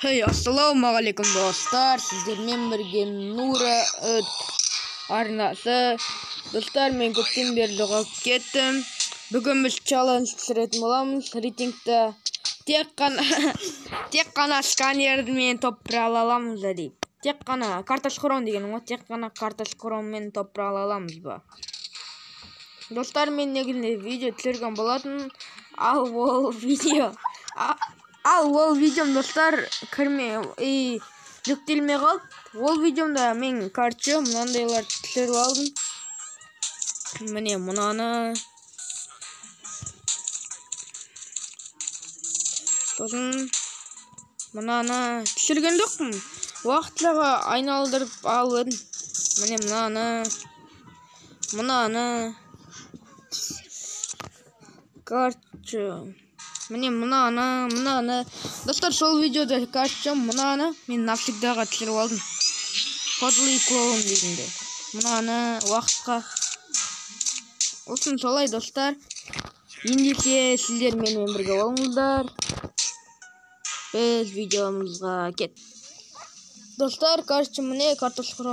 Hey, assalamualaikum dostlar. Sizlerмен бірге Nura арнасы. Dostlar, мен көптен бері жоғалып кеттім. Бүгін біз челлендж түсіретін боламыз. Рейтингті тек қана сканермен топ ала аламыз деп. Тек қана картошка деген ғой. Тек қана картошкамен топ ала аламыз ба? Достар, мен негізінде видео түсірген болатын. Ал ол видеом достар жүктелмей қалды. Ол видеомда мен мынандайлар түсіріп алдым. Міне мынаны. Сосын мынаны түсірген жоқпын. Уақытларға айналдырып алып едім. Міне мынаны. Міне мынаны. Достар, сол видеода мынаны мен навсегдаға түсіріп алдым. Подлый клоун дегенде. Мынаны уақытқа. Осын солай достар. Ендеше сіздер менімен бірге болыңыздар. Біз видеомызға кет. Достар, міне картошка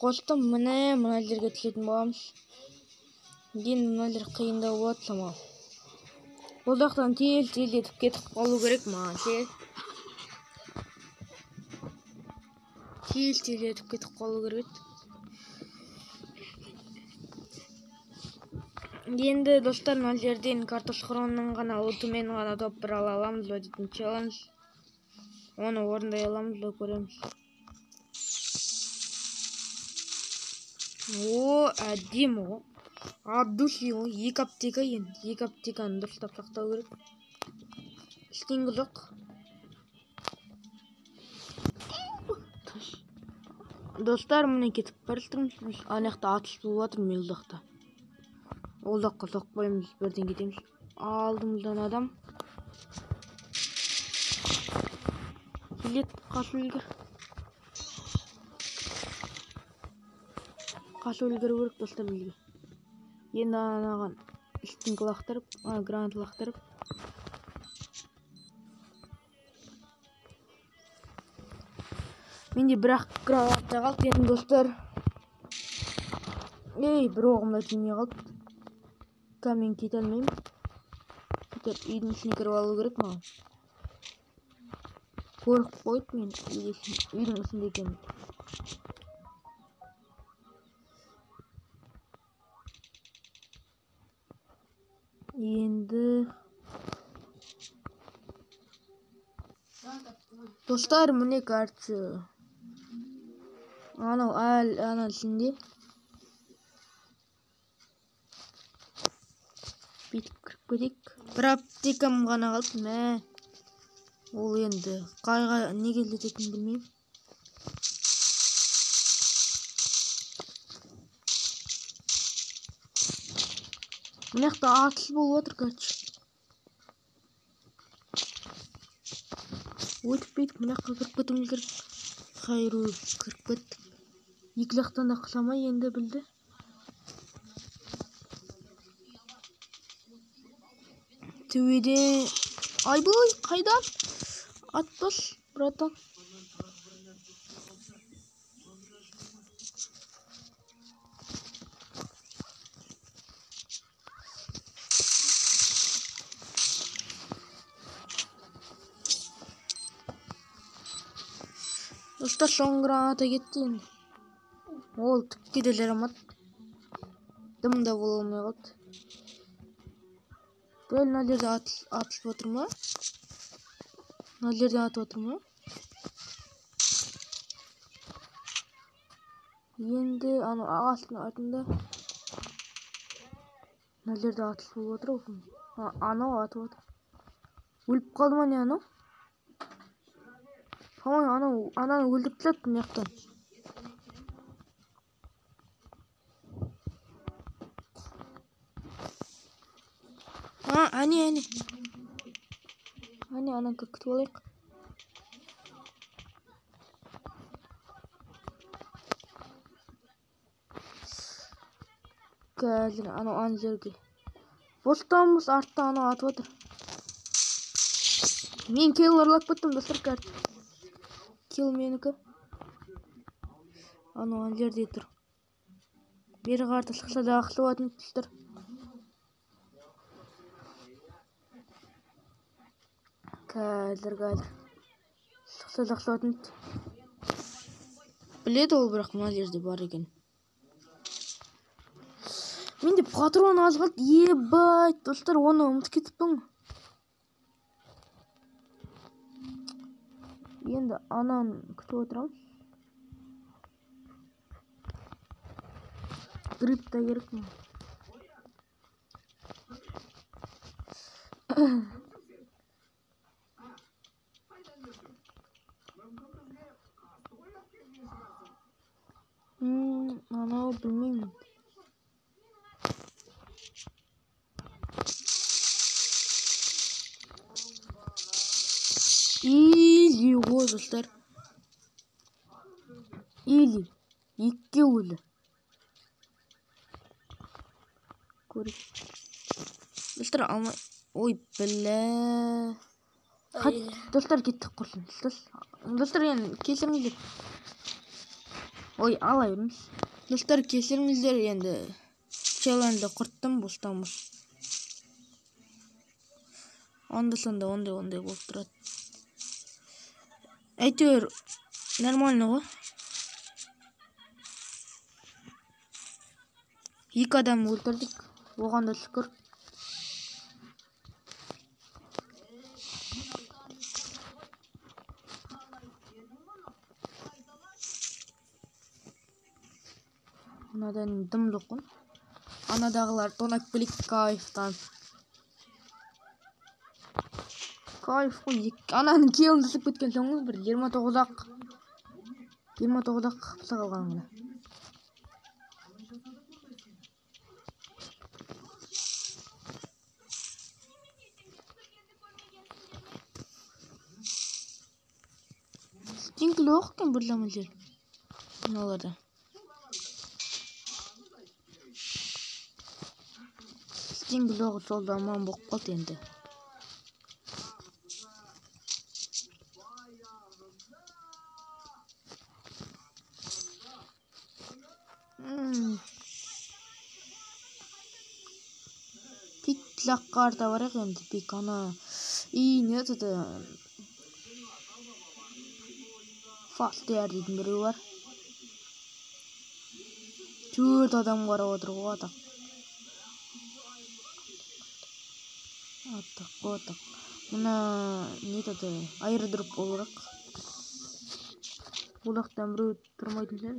қостым. Міне мына жерге түсетін боламыз. Енді мыналар қиындау болады сама. Бұл жақтан тез етіп кетіп қалу керек маған ше. Тез етіп кетіп қалу керек. Енді достар, мына жерден картошканың ғана ұтымен ғана топ ала аламыз ба дейтін челлендж. Оны орындай аламыз ба көреміз. О, әдемі ғой. Души ғой. Екі аптека енді. Екі аптеканы дұрыстап сақтау керек. Ештеңе жоқ. Достар, міне кетіп бара жатырмыз. Ана жақта атыс болып жатыр, мен жақта. Ол жаққа соқпаймыз, бірден кетеміз. Алдымыздан адам. Келет, қашу өлгір өрік достар бізге. Енді анаған үстіңгі лақтырып, гранат лақтырып. Менде бірақ гранатта қалды едім достар. Бір оғымда тимей қалды. Мен кете алмаймын. Үйдің ішіне кіріп алу керек маған. Қорқып қойды мен үйдің ішінде екенмін. Енді достар, міне ана ішінде бүйтіп кіріп кетейік. Бір аптекам ғана қалды. Мә, ол енді қайға не келететінін білмеймін. Мына жақта атыс болып отыр. Өтіп бейтіп, мына жаққа кіріп кетуіміз керек. Қайру кіріп кеттік. Екі жақтан да қысамай енді білді. Төбеде айбой, қайдан? Атпас, братан. Достар, соңғы граната кетті енді. Ол түкке де жарамады. Дым да бола алмай қалды. Дәл мына жерде атып отыр ма? Мына жерде атып отыр ма? Енді ағасының артында. Мына жерде атып болып отыр ғой. Анау атып отыр. Өліп қалды ма не анау? Ананы өлдіріп тастады мына жақтан. Әне. Ананы күтіп алайық. Қазір ана жерге. Бостан артта атып отыр. Мен kill ұрлап кеттім достар, карт. Kill менікі. Ана жерде тұр. Бері қарта шықса да ақылы болатын достар. Қазір. Шықса да ақылы болатын. Біледі ол, бірақ мына жерде бар екен. Менде патрон аз қалды. Ебать, достар, оны ұмытып кетіппін. Енді анан күтіп отырамыз. Грипп та керек ме? Анау білмеймін. Изи ғой достар. Изи. Екке өлі. Көріп. Достар алмай. Ой, білі. Достар кеттік құрсын. Достар енді кесіріңіздер. Ой, алай беріңіз. Достар кесіріңіздер енді. Челленджді құрттым бостамыз. Анда-санда ондай болып тұрады. Әйтеуір нормально ғой. 2 адам өлтірдік. Оған да шүкір. Анадан дым жоқпын. Анадағылар тонап білік кайфтан. Кайф қой. Ананың кеуін түсіп кеткен соңыз бір 29-ақ қыпса қалғаныңда. Стинкілі оқыкен бір жаман жер. Мыналарда. Стинкілі оқы сол заман болып қалды енді. Пик жаққарда бар екен, пик ана. Не өтеді? Fast yer дейтін біреу бар. 4 адам қарап отыр ғой, атақ. Мына не өтеді? Айырдырып олырақ. Олақтан біреу тұрмайтын сән.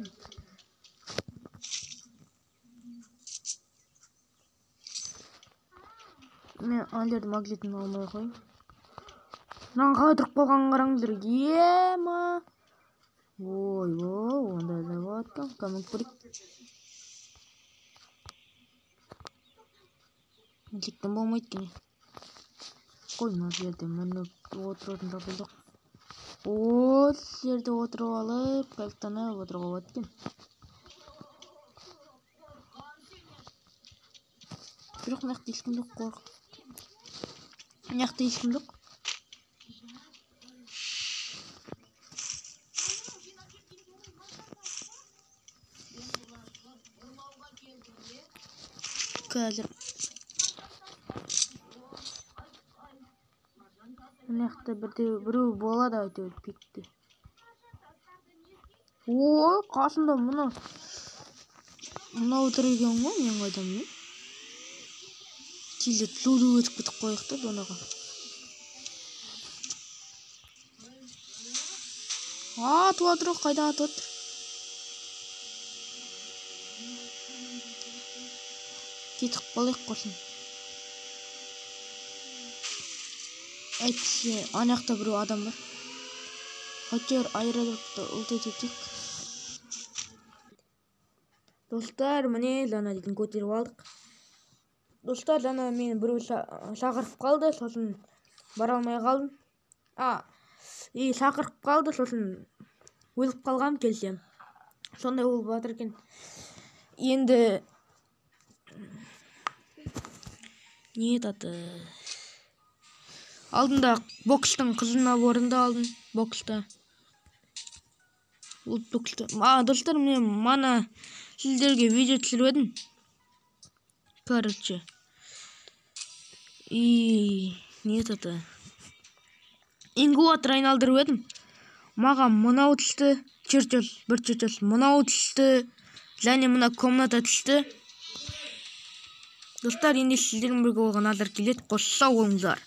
Мен андерді маглетін алмай қойым. Мынан қалай тұрып қалған қараңыздар. Ема. Ой, ондай да болады екен. Камын көрейік. Меншіктен болмайды екен. Қой, мына жерде мініп отырудың да жоқ. Осы жерде отырып алып, кайфтанып отыруға болады екен. Бірақ мынақты ешкім жоқ қой. Мынақты ешкім жоқ. Қазір. Мынақты біреу болады әйтеуір пикте. Ой, қасында мынау отыр екен ғой, мен қайдам. Тилет суды өтіп кетіп қойықты донаға. Атып отыр, қайда атып отыр? Кетіп қалайық қосын. Әйтсе, анақта біреу адам бар. Хотер айырылыпты, ұлт ететік. Достар, міне жаңа дейтін көтеріп алдық. Достар, жаңа мені біреу шақырып қалды, сосын бара алмай қалдым. Шақырып қалды, сосын өліп қалғам келсем. Сондай болып батыр екен. Енді не етады? Алдында бокстың қызына орында алдым. Бокста. Достар, мен мана сіздерге видео түсіріп едім. Короче. И не это? Инкубатор айналдырып едім. Маған мынау түсті. Бір чертеж мынау түсті. Және мына комната түсті. Достар, енді сіздермен бірге болған азыр келеді. Қош сау болыңыздар.